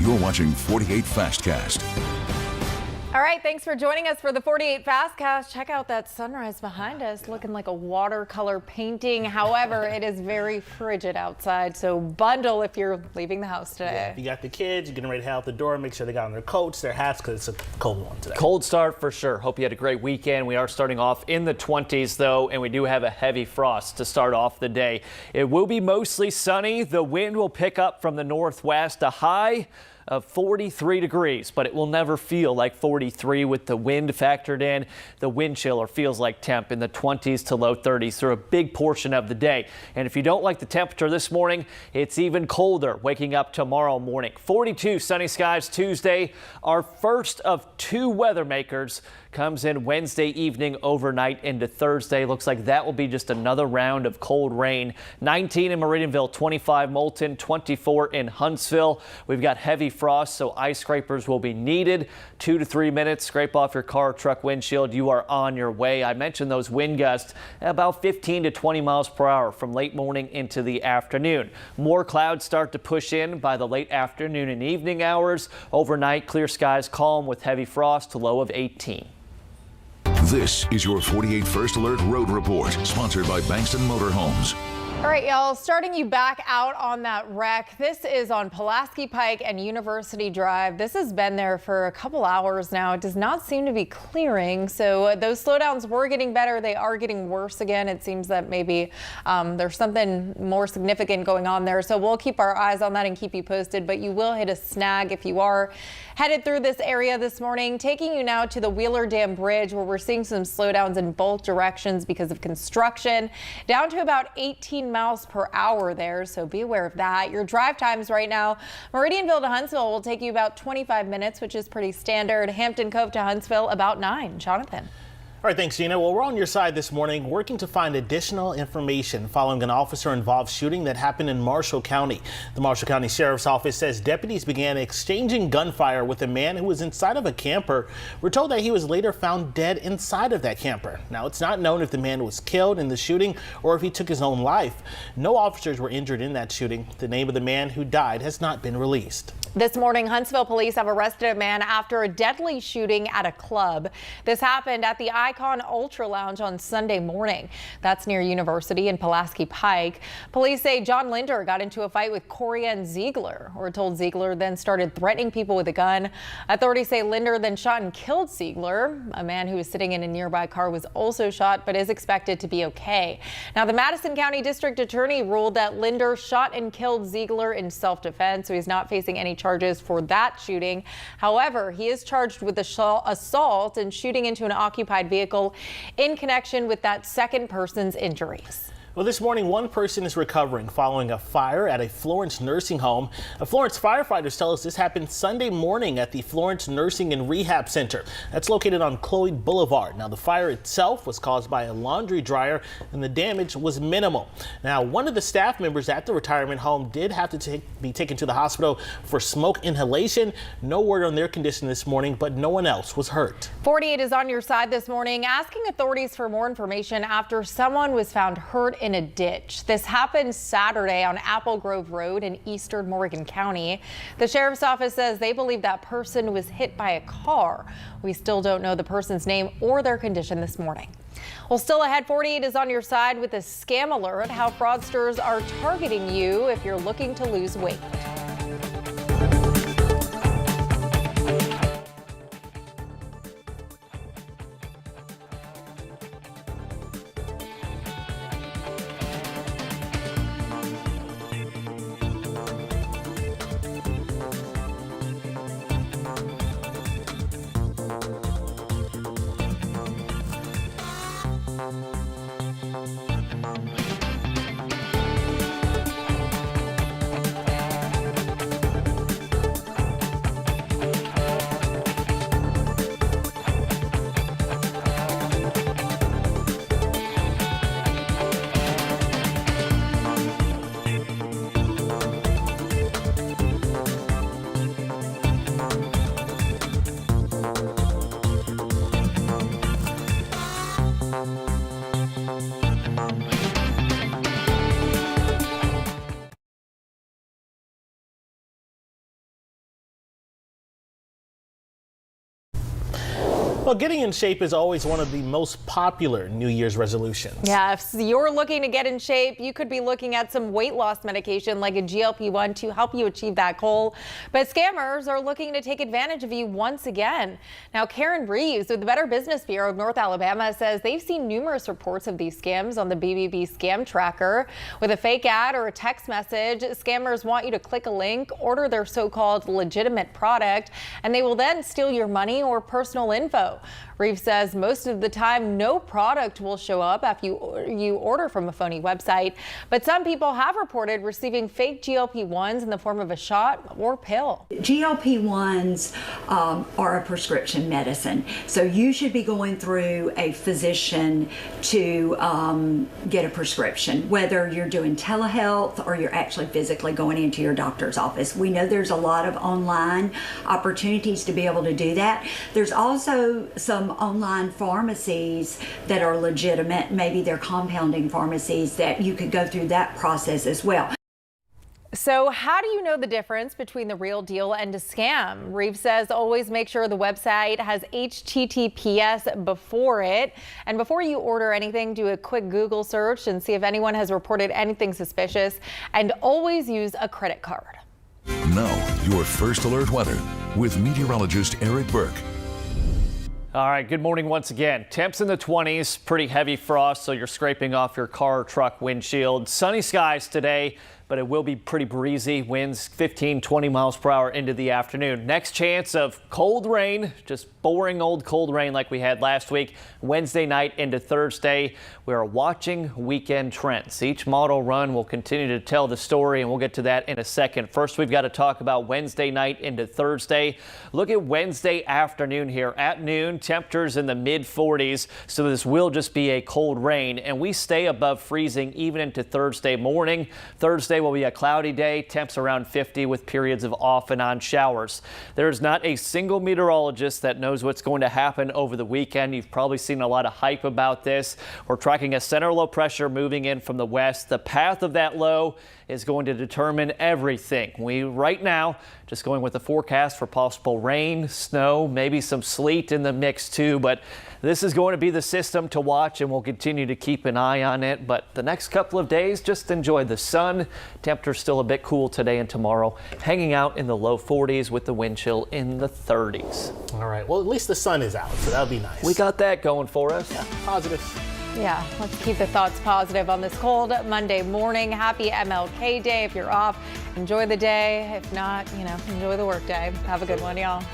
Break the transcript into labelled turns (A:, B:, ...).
A: You're watching 48 Fastcast.
B: All right, thanks for joining us for the 48 Fastcast. Check out that sunrise behind us, looking like a watercolor painting. However, it is very frigid outside, so bundle if you're leaving the house today.
C: Yeah, if you got the kids, you're getting ready to head out the door, make sure they got on their coats, their hats, because it's a cold one today.
D: Cold start for sure. Hope you had a great weekend. We are starting off in the 20s, though, and we do have a heavy frost to start off the day. It will be mostly sunny. The wind will pick up from the northwest, a high of 43 degrees, but it will never feel like 43 with the wind factored in. The wind chill feels like temp in the 20s to low 30s through a big portion of the day. And if you don't like the temperature this morning, it's even colder waking up tomorrow morning. 42 sunny skies Tuesday. Our first of two weather makers comes in Wednesday evening overnight into Thursday. Looks like that will be just another round of cold rain. 19 in Meridianville, 25 Moulton, 24 in Huntsville. We've got heavy frost, so ice scrapers will be needed. 2 to 3 minutes, scrape off your car or truck windshield. You are on your way. I mentioned those wind gusts about 15 to 20 miles per hour from late morning into the afternoon. More clouds start to push in by the late afternoon and evening hours. Overnight, clear skies, calm with heavy frost, low of 18.
A: This is your 48 First Alert Road Report, sponsored by Bankston Motorhomes.
B: All right, y'all, starting you back out on that wreck. This is on Pulaski Pike and University Drive. This has been there for a couple hours now. It does not seem to be clearing. So those slowdowns were getting better. They are getting worse again. It seems that maybe there's something more significant going on there. So we'll keep our eyes on that and keep you posted. But you will hit a snag if you are headed through this area this morning. Taking you now to the Wheeler Dam Bridge, where we're seeing some slowdowns in both directions because of construction. Down to about 18 miles per hour there, so be aware of that. Your drive times right now, Meridianville to Huntsville will take you about 25 minutes, which is pretty standard. Hampton Cove to Huntsville about 9. Jonathan.
C: All right, thanks, Gina. Well, we're on your side this morning working to find additional information following an officer-involved shooting that happened in Marshall County. The Marshall County Sheriff's Office says deputies began exchanging gunfire with a man who was inside of a camper. We're told that he was later found dead inside of that camper. Now, it's not known if the man was killed in the shooting or if he took his own life. No officers were injured in that shooting. The name of the man who died has not been released.
B: This morning, Huntsville police have arrested a man after a deadly shooting at a club. This happened at the Icon Ultra Lounge on Sunday morning. That's near University and Pulaski Pike. Police say John Linder got into a fight with Corianne Ziegler. We're told Ziegler then started threatening people with a gun. Authorities say Linder then shot and killed Ziegler. A man who was sitting in a nearby car was also shot, but is expected to be okay. Now, the Madison County District Attorney ruled that Linder shot and killed Ziegler in self-defense, so he's not facing any charges for that shooting. However, he is charged with assault and shooting into an occupied vehicle in connection with that second person's injuries.
C: Well, this morning, one person is recovering following a fire at a Florence nursing home. Florence firefighters tell us this happened Sunday morning at the Florence Nursing and Rehab Center. That's located on Cloyd Boulevard. Now, the fire itself was caused by a laundry dryer and the damage was minimal. Now, one of the staff members at the retirement home did have to be taken to the hospital for smoke inhalation. No word on their condition this morning, but no one else was hurt.
B: 48 is on your side this morning, asking authorities for more information after someone was found hurt in a ditch. This happened Saturday on Apple Grove Road in eastern Morgan County. The sheriff's office says they believe that person was hit by a car. We still don't know the person's name or their condition this morning. Well, still ahead, 48 is on your side with a scam alert, how fraudsters are targeting you if you're looking to lose weight.
C: Well, getting in shape is always one of the most popular New Year's resolutions.
B: Yeah, if you're looking to get in shape, you could be looking at some weight loss medication like a GLP-1 to help you achieve that goal. But scammers are looking to take advantage of you once again. Now, Karen Reeves with the Better Business Bureau of North Alabama says they've seen numerous reports of these scams on the BBB scam tracker. With a fake ad or a text message, scammers want you to click a link, order their so-called legitimate product, and they will then steal your money or personal info. Reeves says most of the time no product will show up after you order from a phony website, but some people have reported receiving fake GLP-1s in the form of a shot or pill.
E: GLP-1s are a prescription medicine, so you should be going through a physician to get a prescription, whether you're doing telehealth or you're actually physically going into your doctor's office. We know there's a lot of online opportunities to be able to do that. There's also some online pharmacies that are legitimate, maybe they're compounding pharmacies, that you could go through that process as well.
B: So how do you know the difference between the real deal and a scam? Reeves says always make sure the website has HTTPS before it. And before you order anything, do a quick Google search and see if anyone has reported anything suspicious, and always use a credit card.
A: Now, your first alert weather with meteorologist Eric Burke.
D: All right, good morning once again. Temps in the 20s, pretty heavy frost, so you're scraping off your car or truck windshield. Sunny skies today, but it will be pretty breezy. Winds 15, 20 miles per hour into the afternoon. Next chance of cold rain, just boring old cold rain like we had last week. Wednesday night into Thursday, we are watching weekend trends. Each model run will continue to tell the story, and we'll get to that in a second. First, we've got to talk about Wednesday night into Thursday. Look at Wednesday afternoon here. At noon, temperatures in the mid 40s, so this will just be a cold rain, and we stay above freezing even into Thursday morning. Thursday will be a cloudy day, temps around 50 with periods of off and on showers. There's not a single meteorologist that knows what's going to happen over the weekend. You've probably seen a lot of hype about this. We're tracking a center low pressure moving in from the west. The path of that low is going to determine everything. We right now just going with the forecast for possible rain, snow, maybe some sleet in the mix too, but this is going to be the system to watch, and we'll continue to keep an eye on it. But the next couple of days, just enjoy the sun. Temperature's still a bit cool today and tomorrow, hanging out in the low 40s with the wind chill in the 30s.
C: All right, well, at least the sun is out, so that'll be nice.
D: We got that going for us.
C: Yeah, positive.
B: Yeah, let's keep the thoughts positive on this cold Monday morning. Happy MLK Day. If you're off, enjoy the day. If not, enjoy the work day. Have a good one, y'all.